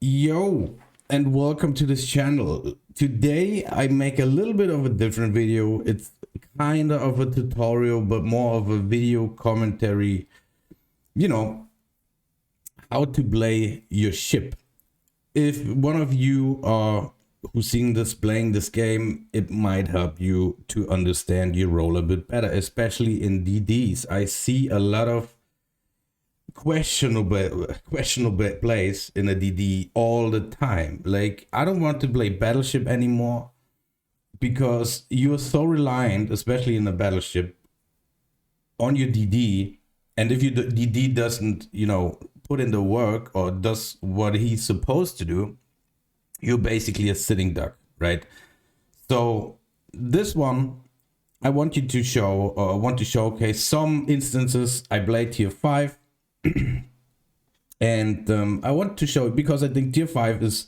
Yo, and welcome to this channel. Today I make a little bit of a different video. It's kind of a tutorial, but more of a video commentary, you know, how to play your ship. If one of you are who's seeing this playing this game, it might help you to understand your role a bit better, especially in DDs. I see a lot of questionable plays in a DD all the time. Like, I don't want to play Battleship anymore because you're so reliant, especially in a Battleship, on your DD. And if your DD doesn't, put in the work or does what he's supposed to do, you're basically a sitting duck, right? So this one, I want you to show, or I want to showcase some instances I played tier 5. And I want to show it because I think tier 5 is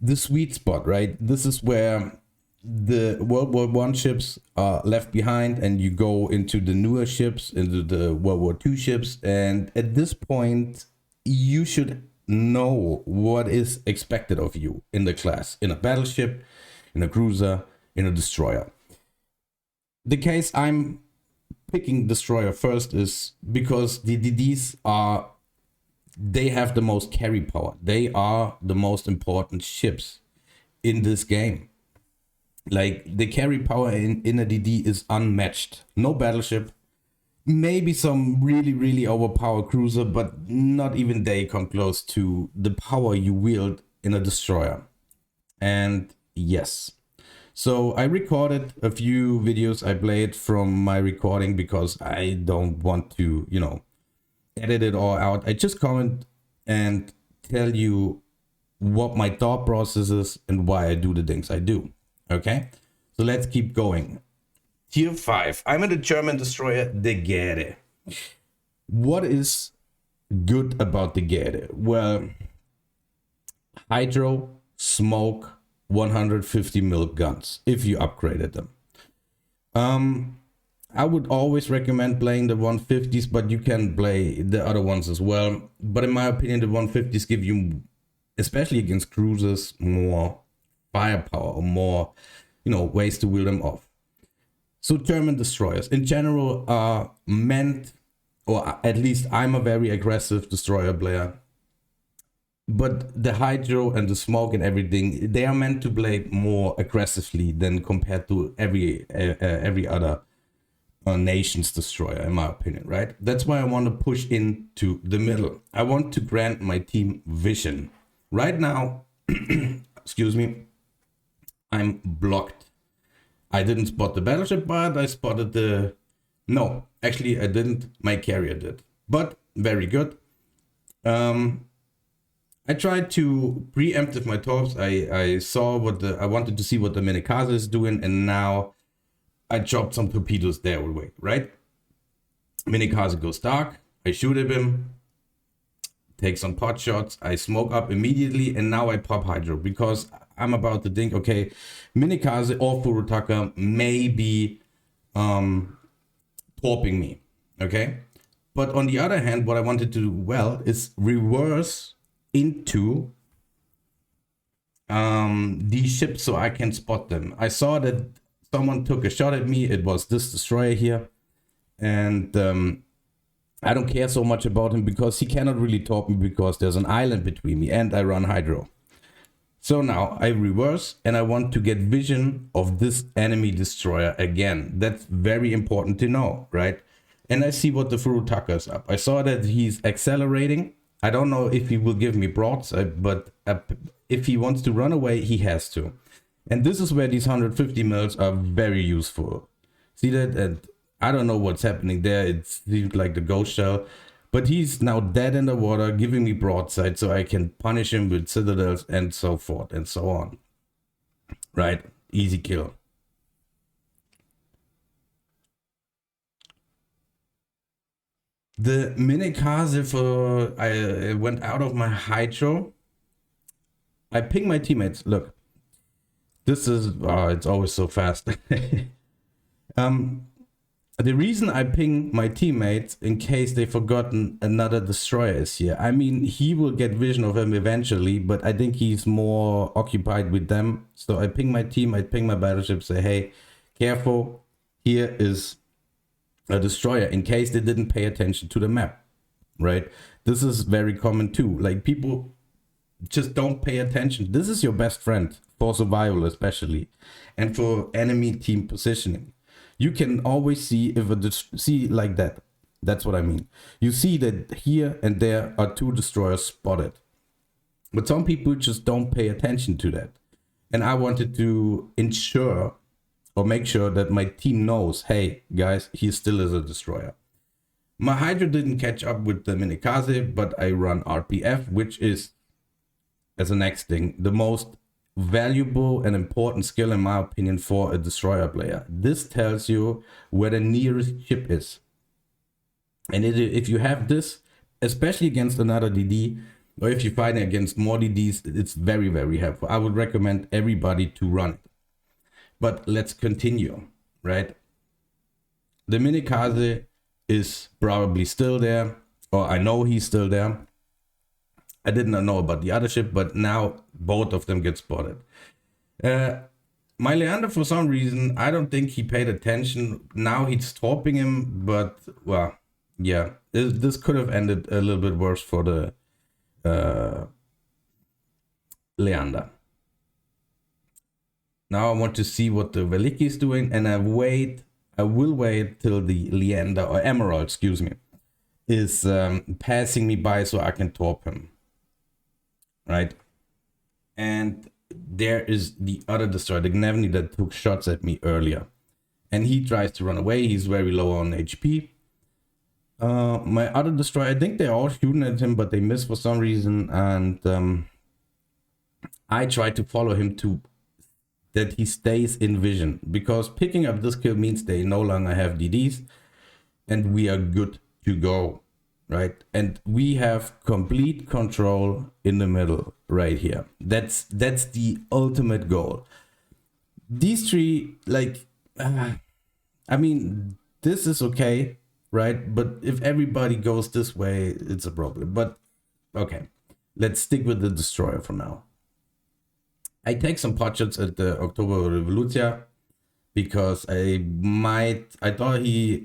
the sweet spot, right? This is where the World War I ships are left behind and you go into the newer ships, into the World War II ships. And at this point, you should know what is expected of you in the class, in a battleship, in a cruiser, in a destroyer. The case I'm picking destroyer first is because the DDs they have the most carry power. They are the most important ships in this game. Like, the carry power in a DD is unmatched. No battleship, maybe some really overpowered cruiser, but not even they come close to the power you wield in a destroyer. And yes, so I recorded a few videos I played from my recording because I don't want to, edit it all out. I just comment and tell you what my thought process is and why I do the things I do. Okay, so let's keep going. Tier 5. I'm in the German destroyer, the Gerde. What is good about the Gerde? Well, hydro, smoke, 150 mil guns if you upgraded them. I would always recommend playing the 150s, but you can play the other ones as well. But in my opinion, the 150s give you, especially against cruisers, more firepower or more, ways to wheel them off. So German destroyers in general are meant, or at least I'm a very aggressive destroyer player. But the hydro and the smoke and everything, they are meant to play more aggressively than compared to every other nation's destroyer, in my opinion, right? That's why I want to push into the middle. I want to grant my team vision. Right now, excuse me, I'm blocked. I didn't spot the battleship, but I spotted the... No, actually I didn't. My carrier did. But very good. I tried to preempt with my torps. I saw I wanted to see what the Minikaze is doing, and now I dropped some torpedoes their way, right? Minikaze goes dark, I shoot at him, take some pot shots, I smoke up immediately, and now I pop hydro because I'm about to think, okay, Minikaze or Furutaka may be torping me, okay? But on the other hand, what I wanted to do well is reverse into these ships so I can spot them. I saw that someone took a shot at me. It was this destroyer here, and I don't care so much about him because he cannot really torp me because there's an island between me and I run hydro. So now I reverse and I want to get vision of this enemy destroyer again. That's very important to know, right? And I see what the Furutaka is up. I saw that he's accelerating. I don't know if he will give me broadside, but if he wants to run away, he has to. And this is where these 150 mils are very useful. See that? And I don't know what's happening there. It seems like the ghost shell. But he's now dead in the water, giving me broadside so I can punish him with citadels and so forth and so on. Right? Easy kill. The Minikaze I went out of my hydro. I ping my teammates. Look, this is it's always so fast. The reason I ping my teammates in case they've forgotten another destroyer is here. I mean, he will get vision of him eventually, but I think he's more occupied with them. So I ping my team, I ping my battleship, say, hey, careful, here is a destroyer, in case they didn't pay attention to the map, right? This is very common too. Like, people just don't pay attention. This is your best friend for survival, especially, and for enemy team positioning. You can always see if see like that. That's what I mean. You see that here and there are two destroyers spotted, but some people just don't pay attention to that. And I wanted to ensure or make sure that my team knows, hey guys, he still is a destroyer. My Hydra didn't catch up with the Minikaze, but I run RPF, which is, as a next thing, the most valuable and important skill, in my opinion, for a destroyer player. This tells you where the nearest ship is. And if you have this, especially against another DD, or if you fight against more DDs, it's very, very helpful. I would recommend everybody to run it. But let's continue, right? The Minikaze is probably still there, or I know he's still there. I did not know about the other ship, but now both of them get spotted. My Leander, for some reason, I don't think he paid attention. Now he's torping him, but, well, yeah. This could have ended a little bit worse for the Leander. Now I want to see what the Veliki is doing, and I will wait till the Leander, or Emerald, excuse me, is passing me by so I can torp him. Right? And there is the other destroyer, the Gnevny, that took shots at me earlier. And he tries to run away. He's very low on HP. My other destroyer, I think they're all shooting at him, but they miss for some reason. And I try to follow him to that he stays in vision. Because picking up this kill means they no longer have DDs. And we are good to go. Right, and we have complete control in the middle right here. That's the ultimate goal. These three, like, I mean, this is okay, right? But if everybody goes this way, it's a problem. But okay, let's stick with the destroyer for now. I take some potshots at the October Revolution because I thought he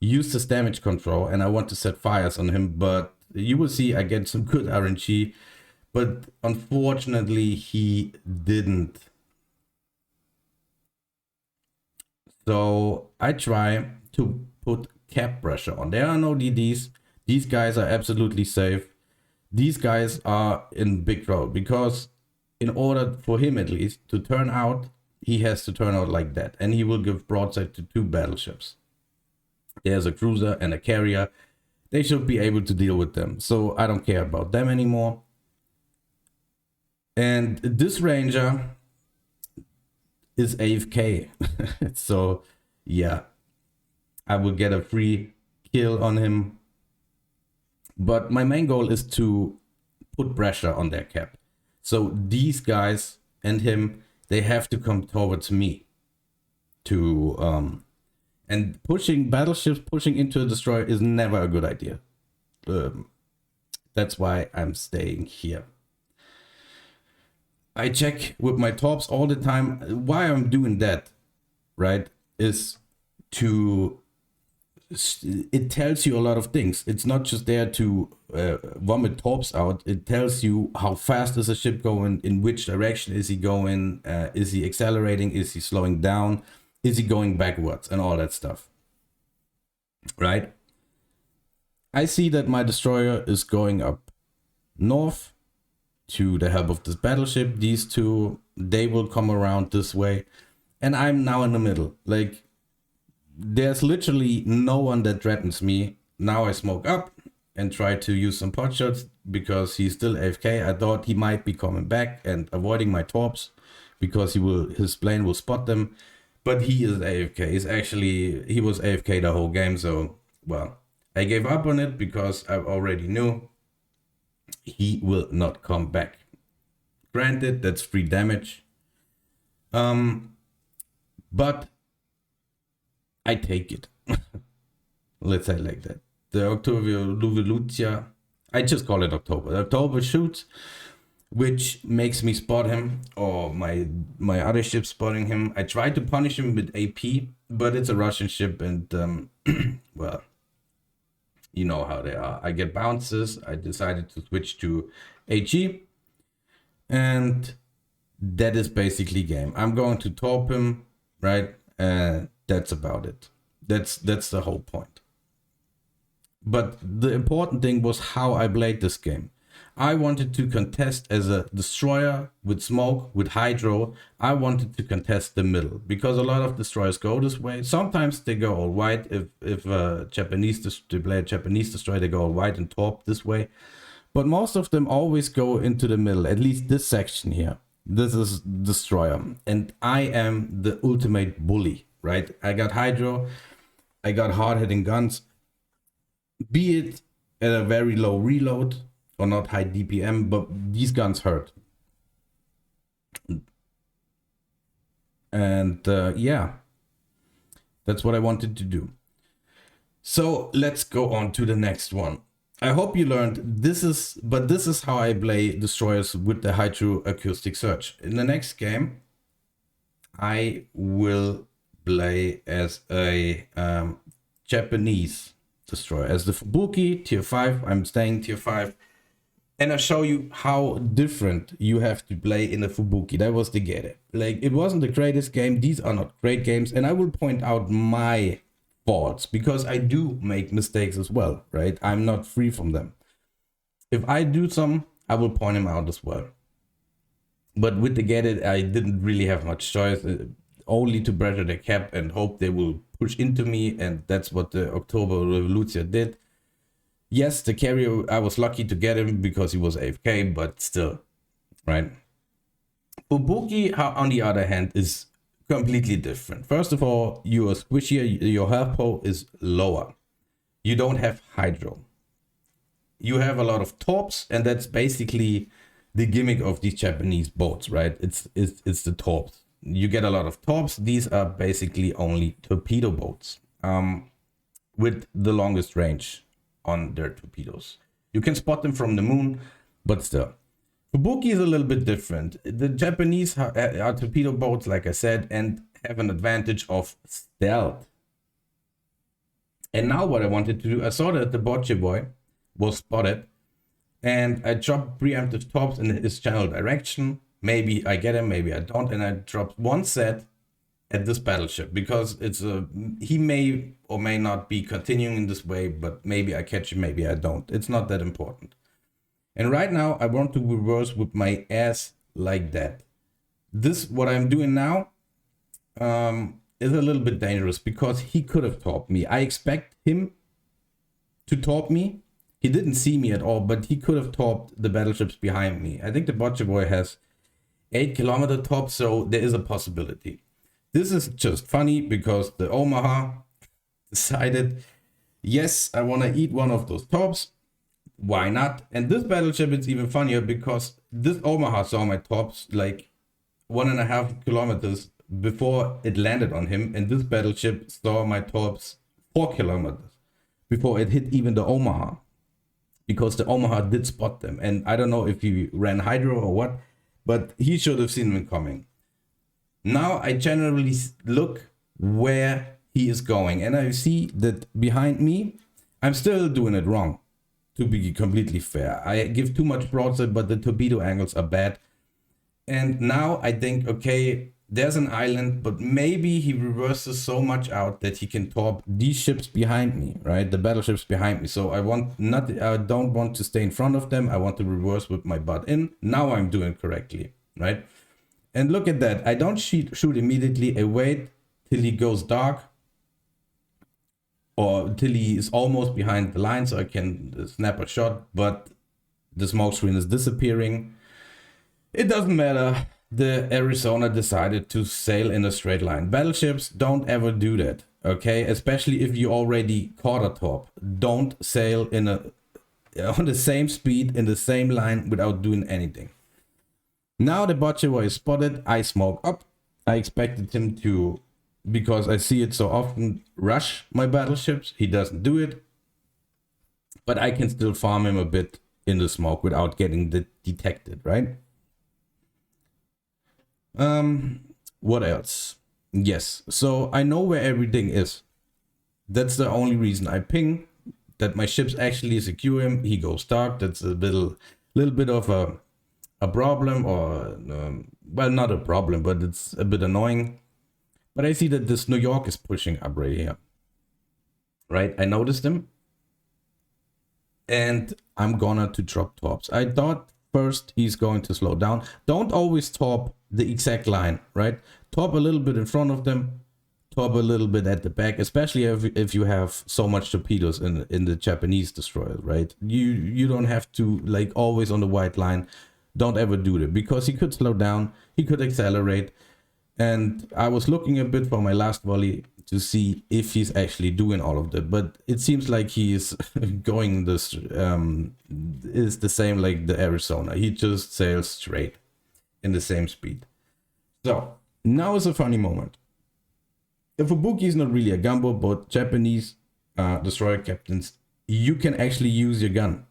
use this damage control, and I want to set fires on him, but you will see I get some good RNG, but unfortunately he didn't. So I try to put cap pressure on. There are no DDs. These guys are absolutely safe. These guys are in big trouble, because in order for him at least to turn out, he has to turn out like that, and he will give broadside to two battleships. There's a cruiser and a carrier. They should be able to deal with them. So I don't care about them anymore. And this ranger is AFK. So yeah, I will get a free kill on him. But my main goal is to put pressure on their cap. So these guys and him, they have to come towards me to and pushing battleships, pushing into a destroyer is never a good idea. That's why I'm staying here. I check with my torps all the time. Why I'm doing that, right, is to... It tells you a lot of things. It's not just there to vomit torps out. It tells you how fast is a ship going, in which direction is he going, is he accelerating, is he slowing down, is he going backwards, and all that stuff, right? I see that my destroyer is going up north to the help of this battleship. These two, they will come around this way, and I'm now in the middle. Like, there's literally no one that threatens me. Now I smoke up and try to use some pot shots because he's still AFK. I thought he might be coming back and avoiding my torps because his plane will spot them. But he is AFK. He was AFK the whole game. So, well, I gave up on it because I already knew he will not come back. Granted, that's free damage. But I take it. Let's say like that. The Octavio Lucia, I just call it October. The October shoots, which makes me spot him, or my other ship spotting him. I try to punish him with AP, but it's a Russian ship, and well, you know how they are. I get bounces. I decided to switch to AG, and that is basically game. I'm going to top him, right? That's about it. That's the whole point. But the important thing was how I played this game. I wanted to contest as a destroyer with smoke, with hydro. I wanted to contest the middle because a lot of destroyers go this way. Sometimes they go all white. If they play a Japanese destroyer, they go all white and top this way. But most of them always go into the middle, at least this section here. This is destroyer. And I am the ultimate bully, right? I got hydro. I got hard-hitting guns. Be it at a very low reload or not high DPM, but these guns hurt. And yeah, that's what I wanted to do. So let's go on to the next one. I hope you learned this is how I play destroyers with the hydro acoustic surge. In the next game, I will play as a Japanese destroyer, as the Fubuki tier 5. I'm staying tier 5, and I'll show you how different you have to play in a Fubuki. That was the get. Like, it wasn't the greatest game. These are not great games, and I will point out my faults because I do make mistakes as well, right? I'm not free from them. If I do some, I will point them out as well. But with the get it, I didn't really have much choice, only to pressure the cap and hope they will push into me, and that's what the October Revolution did. Yes, the carrier, I was lucky to get him because he was AFK, but still, right? Fubuki, on the other hand, is completely different. First of all, you are squishier, your health pool is lower. You don't have hydro. You have a lot of torps, and that's basically the gimmick of these Japanese boats, right? It's the torps. You get a lot of torps. These are basically only torpedo boats with the longest range on their torpedoes. You can spot them from the moon, but still. Fubuki is a little bit different. The Japanese are torpedo boats, like I said, and have an advantage of stealth. And now what I wanted to do, I saw that the Bocce boy was spotted, and I dropped preemptive torps in his channel direction. Maybe I get him, maybe I don't, and I dropped one set at this battleship because he may or may not be continuing in this way, but maybe I catch him, maybe I don't. It's not that important. And right now I want to reverse with my ass like that. This, what I'm doing now, is a little bit dangerous because he could have torped me. I expect him to torp me. He didn't see me at all, but he could have torped the battleships behind me. I think the Bocce boy has 8 kilometer top, so there is a possibility. This is just funny because the Omaha decided, yes, I want to eat one of those tops. Why not? And this battleship, it's even funnier because this Omaha saw my tops like 1.5 kilometers before it landed on him, and this battleship saw my tops 4 kilometers before it hit even the Omaha, because the Omaha did spot them. And I don't know if he ran hydro or what, but he should have seen them coming. Now I generally look where he is going, and I see that behind me, I'm still doing it wrong, to be completely fair. I give too much broadside, but the torpedo angles are bad. And now I think, okay, there's an island, but maybe he reverses so much out that he can torp these ships behind me, right? The battleships behind me. So I don't want to stay in front of them. I want to reverse with my butt in. Now I'm doing it correctly, right? And look at that. I don't shoot immediately. I wait till he goes dark, or till he is almost behind the line so I can snap a shot, but the smoke screen is disappearing. It doesn't matter. The Arizona decided to sail in a straight line. Battleships, don't ever do that, okay? Especially if you already caught a top. Don't sail on the same speed, in the same line, without doing anything. Now the Bocce boy is spotted. I smoke up. I expected him to because I see it so often rush my battleships. He doesn't do it, but I can still farm him a bit in the smoke without getting detected, right? What else? Yes, so I know where everything is. That's the only reason I ping, that my ships actually secure him. He goes dark. That's a little bit of a problem, or well, not a problem, but it's a bit annoying. But I see that this New York is pushing up right here. Right, I noticed him, and I'm gonna to drop torps. I thought first he's going to slow down. Don't always torp the exact line, right? Torp a little bit in front of them, torp a little bit at the back, especially if you have so much torpedoes in the Japanese destroyers, right? You don't have to like always on the white line. Don't ever do that, because he could slow down, he could accelerate. And I was looking a bit for my last volley to see if he's actually doing all of that, but it seems like he is going this is the same like the Arizona. He just sails straight in the same speed. So now is a funny moment. If Fubuki is not really a gunboat, but Japanese destroyer captains, you can actually use your gun,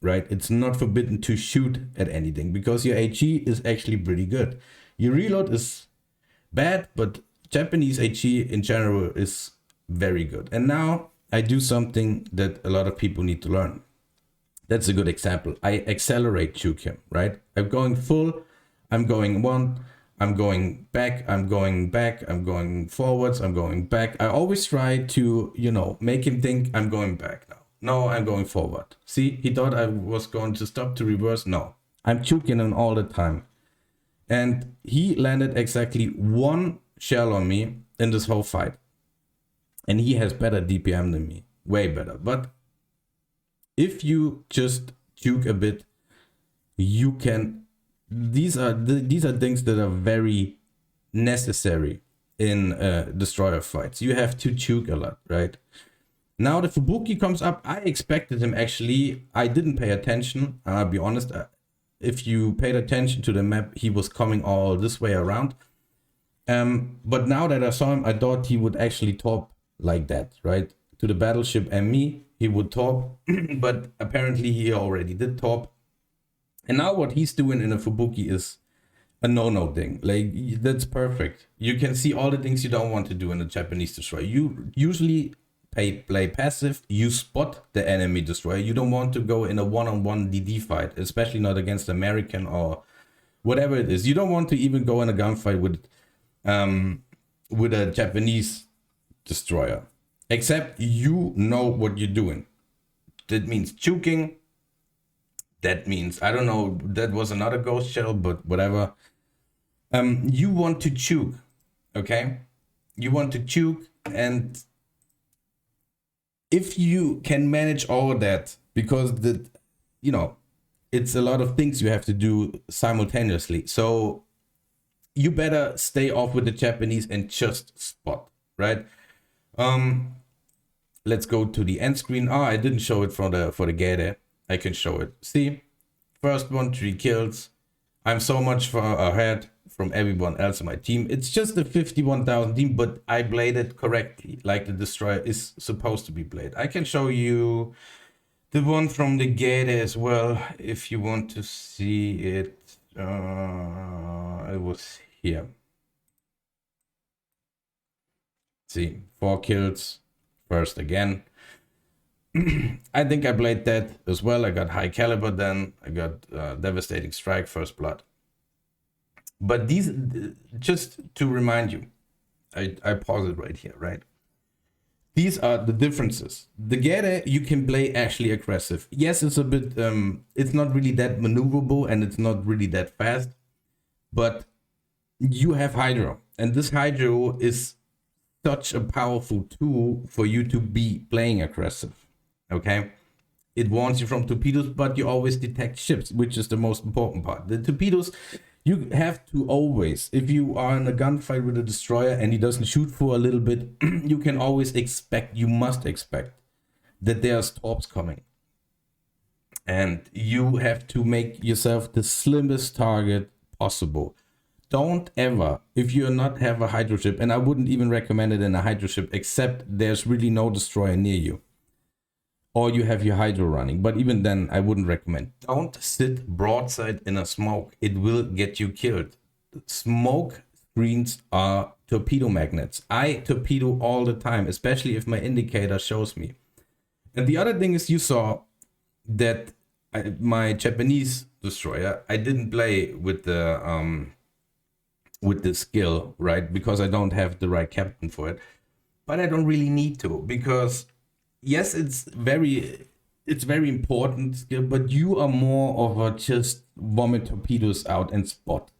right? It's not forbidden to shoot at anything, because your HE is actually pretty good. Your reload is bad, but Japanese HE in general is very good. And now I do something that a lot of people need to learn. That's a good example. I accelerate juke him, right? I'm going full, I'm going one, I'm going back, I'm going back, I'm going forwards, I'm going back. I always try to, make him think I'm going back now. No, I'm going forward. See, he thought I was going to stop to reverse. No, I'm juking him all the time. And he landed exactly one shell on me in this whole fight. And he has better DPM than me, way better. But if you just juke a bit, you can. These are things that are very necessary in destroyer fights. You have to juke a lot, right? Now the Fubuki comes up. I expected him actually. I didn't pay attention. I'll be honest. If you paid attention to the map, he was coming all this way around. But now that I saw him, I thought he would actually torp like that, right? To the battleship and me, he would torp. But apparently he already did torp. And now what he's doing in a Fubuki is a no-no thing. Like, that's perfect. You can see all the things you don't want to do in a Japanese destroyer. You usually play passive. You spot the enemy destroyer. You don't want to go in a one-on-one DD fight, especially not against American or whatever it is. You don't want to even go in a gunfight with a Japanese destroyer, except you know what you're doing. That means juking. That means, I don't know, that was another ghost shell, but whatever. You want to juke, okay? You want to juke, and if you can manage all of that, because it's a lot of things you have to do simultaneously. So you better stay off with the Japanese and just spot, right? Let's go to the end screen. I didn't show it for the Gede. I can show it. See, first one, 3 kills. I'm so much far ahead from everyone else in my team. It's just a 51,000 team, but I played it correctly, like the destroyer is supposed to be played. I can show you the one from the Gede as well, if you want to see it. It was here. See, 4 kills, first again. I think I played that as well. I got high caliber then. I got devastating strike, first blood. But these, just to remind you, I pause it right here, right? These are the differences. The Gede, you can play actually aggressive. Yes, it's a bit, it's not really that maneuverable and it's not really that fast, but you have Hydro, and this Hydro is such a powerful tool for you to be playing aggressive. Okay, it warns you from torpedoes, but you always detect ships, which is the most important part. The torpedoes, you have to always, if you are in a gunfight with a destroyer and he doesn't shoot for a little bit, you can always expect, you must expect that there's torps coming. And you have to make yourself the slimmest target possible. don't ever, if you not have a hydro ship, and I wouldn't even recommend it in a hydro ship, except there's really no destroyer near you, or you have your hydro running. But even then, I wouldn't recommend. Don't sit broadside in a smoke. It will get you killed. Smoke screens are torpedo magnets. I torpedo all the time, especially if my indicator shows me. And the other thing is, you saw that my Japanese destroyer, I didn't play with the skill, right? Because I don't have the right captain for it. But I don't really need to, because yes, it's very important skill, but you are more of a just vomit torpedoes out and spot.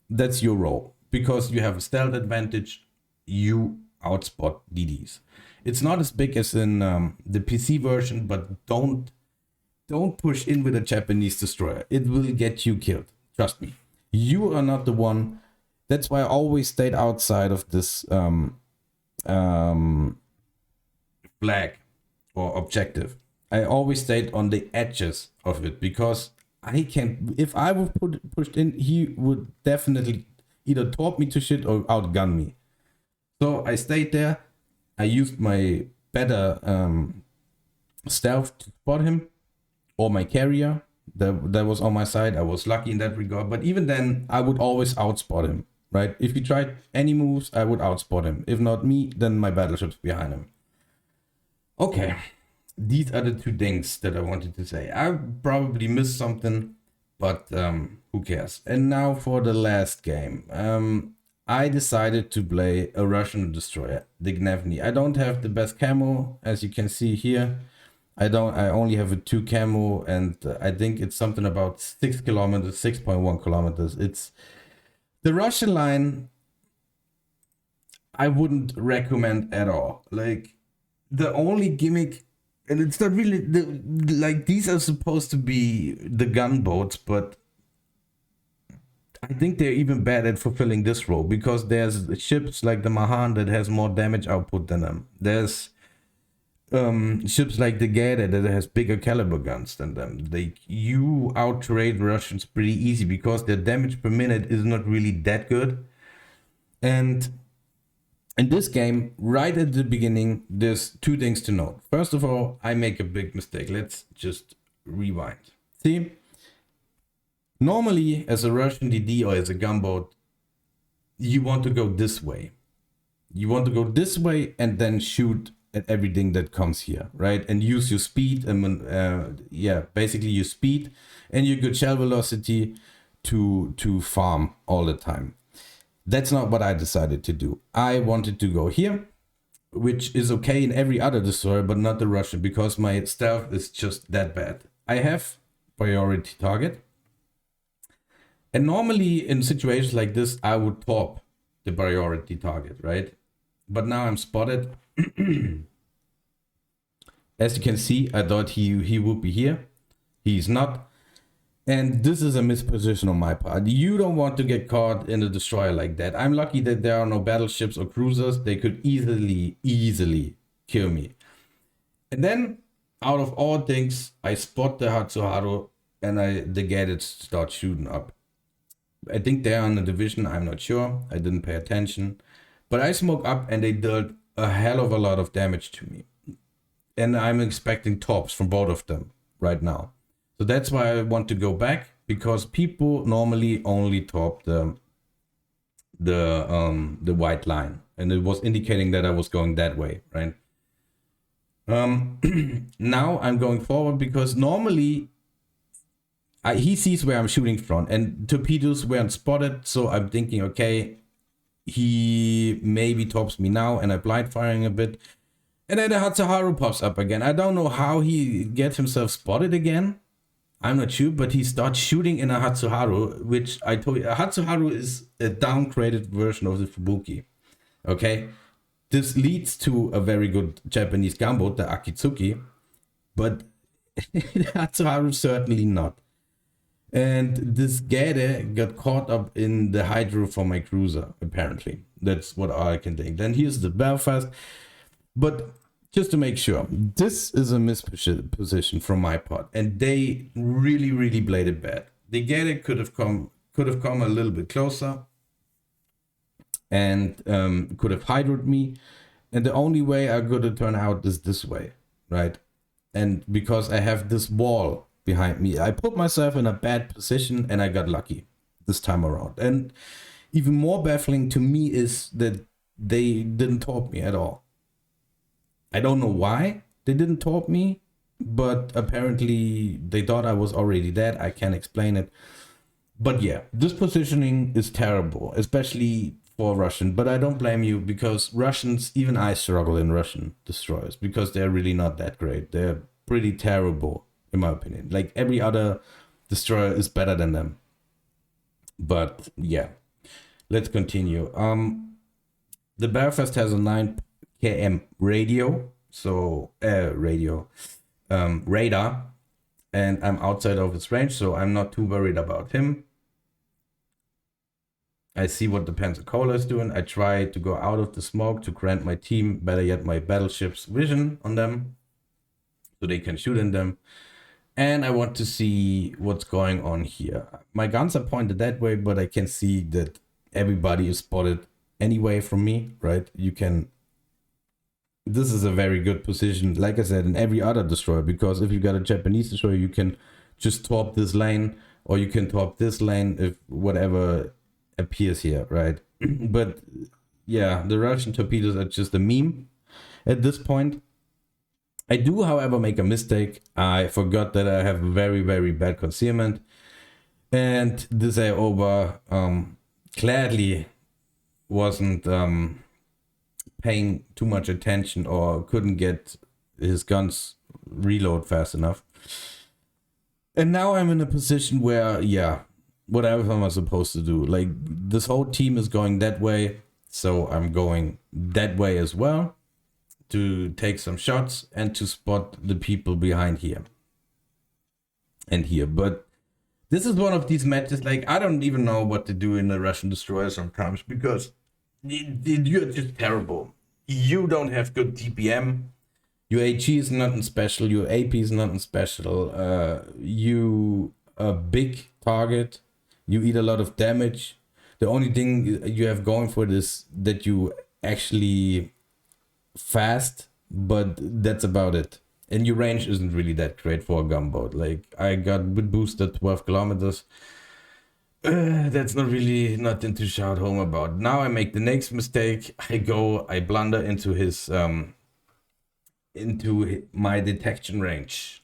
That's your role, because you have a stealth advantage. You outspot DDs. It's not as big as in the PC version, but don't push in with a Japanese destroyer. It will get you killed. Trust me. You are not the one. That's why I always stayed outside of this flag or objective. I always stayed on the edges of it, because I can. If I would pushed in, he would definitely either torp me to shit or outgun me. So I stayed there. I used my better stealth to spot him, or my carrier that was on my side. I was lucky in that regard. But even then, I would always outspot him, right? If he tried any moves, I would outspot him. If not me, then my battleships behind him. Okay, these are the two things that I wanted to say. I probably missed something, but who cares? And now for the last game. I decided to play a Russian destroyer, the Gnevny. I don't have the best camo, as you can see here. I only have a 2 camo, and I think it's something about 6 kilometers, 6.1 kilometers. It's the Russian line. I wouldn't recommend at all. Like, the only gimmick, and it's not really like these are supposed to be the gunboats, but I think they're even bad at fulfilling this role, because there's ships like the Mahan that has more damage output than them. There's ships like the Geda that has bigger caliber guns than them. You out-trade Russians pretty easy, because their damage per minute is not really that good. And in this game, right at the beginning, there's 2 things to note. First of all, I make a big mistake. Let's just rewind. See? Normally, as a Russian DD or as a gunboat, you want to go this way. You want to go this way and then shoot at everything that comes here, right? And use your speed and basically your speed and your good shell velocity to farm all the time. That's not what I decided to do. I wanted to go here, which is okay in every other destroyer, but not the Russian, because my stealth is just that bad. I have priority target. And normally in situations like this, I would torp the priority target, right? But now I'm spotted. As you can see, I thought he would be here. He's not. And this is a misposition on my part. You don't want to get caught in a destroyer like that. I'm lucky that there are no battleships or cruisers. They could easily kill me. And then, out of all things, I spot the Hatsuharu and the gadgets start shooting up. I think they're on the division, I'm not sure. I didn't pay attention. But I smoke up and they dealt a hell of a lot of damage to me. And I'm expecting tops from both of them right now. So that's why I want to go back, because people normally only top the white line. And it was indicating that I was going that way, right? Now I'm going forward, because normally he sees where I'm shooting from, and torpedoes weren't spotted, so I'm thinking, okay, he maybe tops me now, and I blind firing a bit, and then the Hatsuharu pops up again. I don't know how he gets himself spotted again. I'm not sure, but he starts shooting in a Hatsuharu, which I told you, a Hatsuharu is a downgraded version of the Fubuki. Okay, this leads to a very good Japanese gunboat, the Akitsuki, but Hatsuharu certainly not. And this Gade got caught up in the hydro for my cruiser, apparently. That's what I can think. Then here's the Belfast. But just to make sure, this is a misposition from my part. And they really played it bad. The Gade could have come a little bit closer. and could have hydroed me. And the only way I could have turned out is this way, right? And because I have this wall behind me, I put myself in a bad position and I got lucky this time around. And even more baffling to me is that they didn't taunt me at all. I don't know why they didn't taunt me, but apparently they thought I was already dead. I can't explain it. But yeah, this positioning is terrible, especially for Russian. But I don't blame you, because Russians, even I struggle in Russian destroyers because they're really not that great. They're pretty terrible, in my opinion. Like every other destroyer is better than them. But yeah, let's continue. The Belfast has a 9 km radio, so radar, and I'm outside of its range, so I'm not too worried about him. I see what the Pensacola is doing. I try to go out of the smoke to grant my team, better yet my battleships, vision on them, so they can shoot in them. And I want to see what's going on here. My guns are pointed that way, but I can see that everybody is spotted anyway from me, right? You can... This is a very good position, like I said, in every other destroyer, because if you got a Japanese destroyer, you can just top this lane, or you can top this lane if whatever appears here, right? But yeah, the Russian torpedoes are just a meme at this point. I do, however, make a mistake. I forgot that I have very, very bad concealment, and this Aoba gladly wasn't paying too much attention, or couldn't get his guns reload fast enough. And now I'm in a position where, yeah, whatever am I supposed to do? Like, this whole team is going that way, so I'm going that way as well to take some shots and to spot the people behind here and here. But this is one of these matches, like, I don't even know what to do in the Russian destroyer sometimes, because you're just terrible. You don't have good TPM. Your HE is nothing special. Your AP is nothing special. You a big target. You eat a lot of damage. The only thing you have going for it is that you actually fast, but that's about it. And your range isn't really that great for a gunboat. Like, I got with boosted 12 kilometers. That's not really nothing to shout home about. Now I make the next mistake. I blunder into his into my detection range.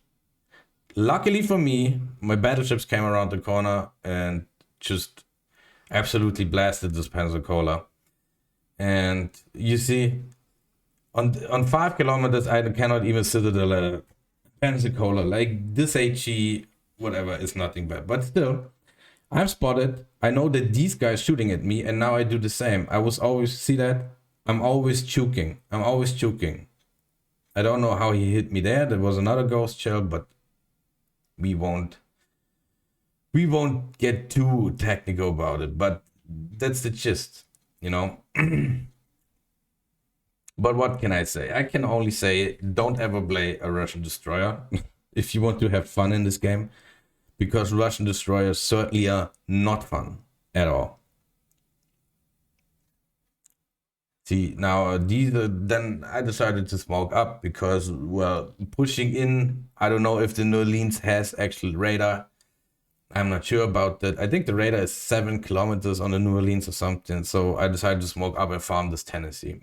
Luckily for me, my battleships came around the corner and just absolutely blasted this Pensacola. And you see, on 5 kilometers, I cannot even citadel a Pensacola. Like, this HE, whatever, is nothing bad. But still, I'm spotted. I know that these guys shooting at me, and now I do the same. I was always, see that? I'm always choking. I don't know how he hit me there. There was another ghost shell, but we won't get too technical about it. But that's the gist, you know? But what can I say? I can only say, don't ever play a Russian destroyer if you want to have fun in this game, because Russian destroyers certainly are not fun at all. See, now then I decided to smoke up because, well, pushing in, I don't know if the New Orleans has actual radar. I'm not sure about that. I think the radar is 7 kilometers on the New Orleans or something. So I decided to smoke up and farm this Tennessee.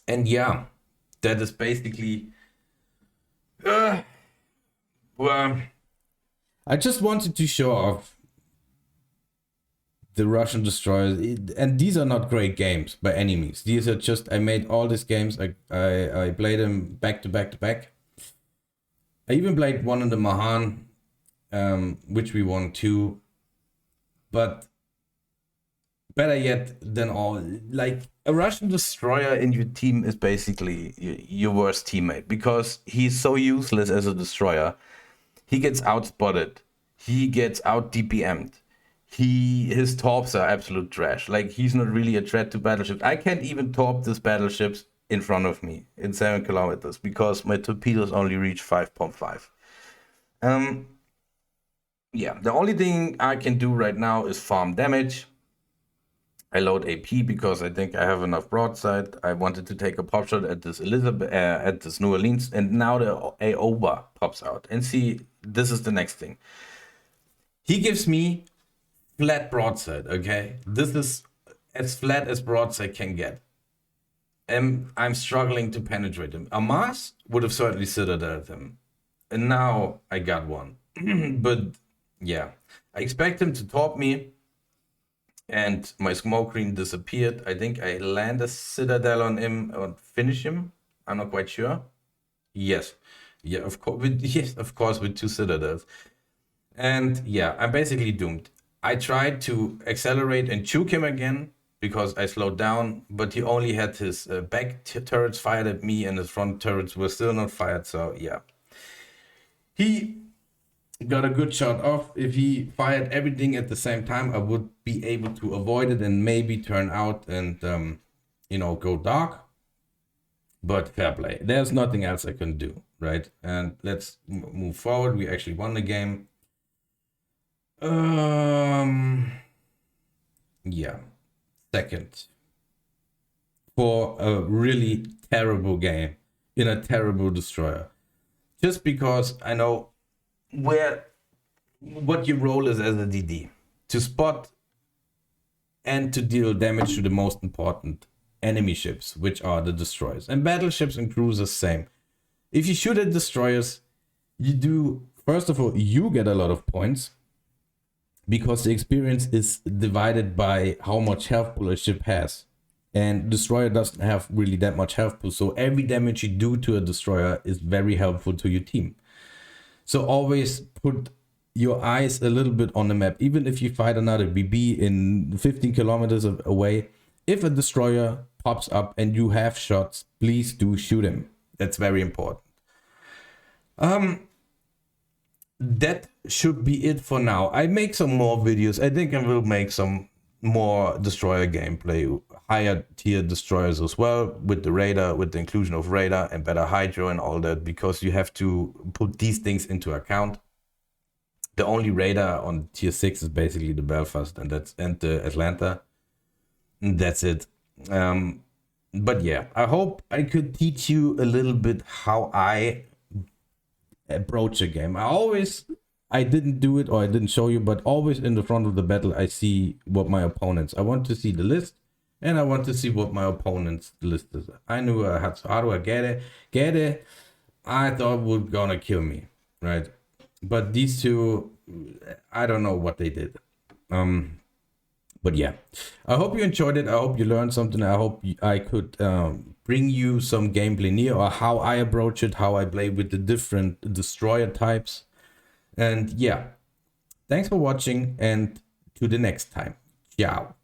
And yeah, that is basically... well, I just wanted to show off the Russian destroyers, and these are not great games by any means. These are just, I made all these games, I played them back to back to back. I even played one in the Mahan, which we won too. But better yet than all, like, a Russian destroyer in your team is basically your worst teammate, because he's so useless as a destroyer. He gets outspotted. He gets out DPM'd. His torps are absolute trash. Like, he's not really a threat to battleships. I can't even torp these battleships in front of me in 7 kilometers because my torpedoes only reach 5.5. Yeah, the only thing I can do right now is farm damage. I load AP because I think I have enough broadside. I wanted to take a pop shot at this at this New Orleans, and now the Aoba pops out. And see, this is the next thing. He gives me flat broadside. Okay, this is as flat as broadside can get. And I'm struggling to penetrate him. Amas would have certainly citadeled him, and now I got one. But yeah, I expect him to top me. And my smoke screen disappeared. I think I land a citadel on him or finish him. I'm not quite sure. Yes. Yeah, of course. Yes, of course, with 2 citadels. And yeah, I'm basically doomed. I tried to accelerate and juke him again because I slowed down, but he only had his back turrets fired at me and his front turrets were still not fired. So yeah. He got a good shot off. If he fired everything at the same time, I would be able to avoid it and maybe turn out and go dark. But fair play, there's nothing else I can do, right? And let's move forward. We actually won the game. Yeah, second for a really terrible game in a terrible destroyer, just because I know what your role is as a DD: to spot and to deal damage to the most important enemy ships, which are the destroyers. And battleships and cruisers, same. If you shoot at destroyers, you do, first of all, you get a lot of points because the experience is divided by how much health pool a ship has. And destroyer doesn't have really that much health pool, so every damage you do to a destroyer is very helpful to your team. So always put your eyes a little bit on the map, even if you fight another BB in 15 kilometers away. If a destroyer pops up and you have shots, please do shoot him. That's very important. That should be it for now. I make some more videos. I think I will make some more destroyer gameplay, higher tier destroyers as well, with the radar, with the inclusion of radar and better hydro and all that, because you have to put these things into account. The only radar on tier 6 is basically the Belfast and the Atlanta. And that's it. But yeah, I hope I could teach you a little bit how I approach a game. I didn't do it, or I didn't show you, but always in the front of the battle, I see what my opponents. I want to see the list, and I want to see what my opponent's list is. I knew I had, so how do I get it? I thought would gonna kill me, right? But these two, I don't know what they did. But yeah, I hope you enjoyed it. I hope you learned something. I hope I could bring you some gameplay near, or how I approach it, how I play with the different destroyer types. And yeah, thanks for watching, and to the next time. Ciao.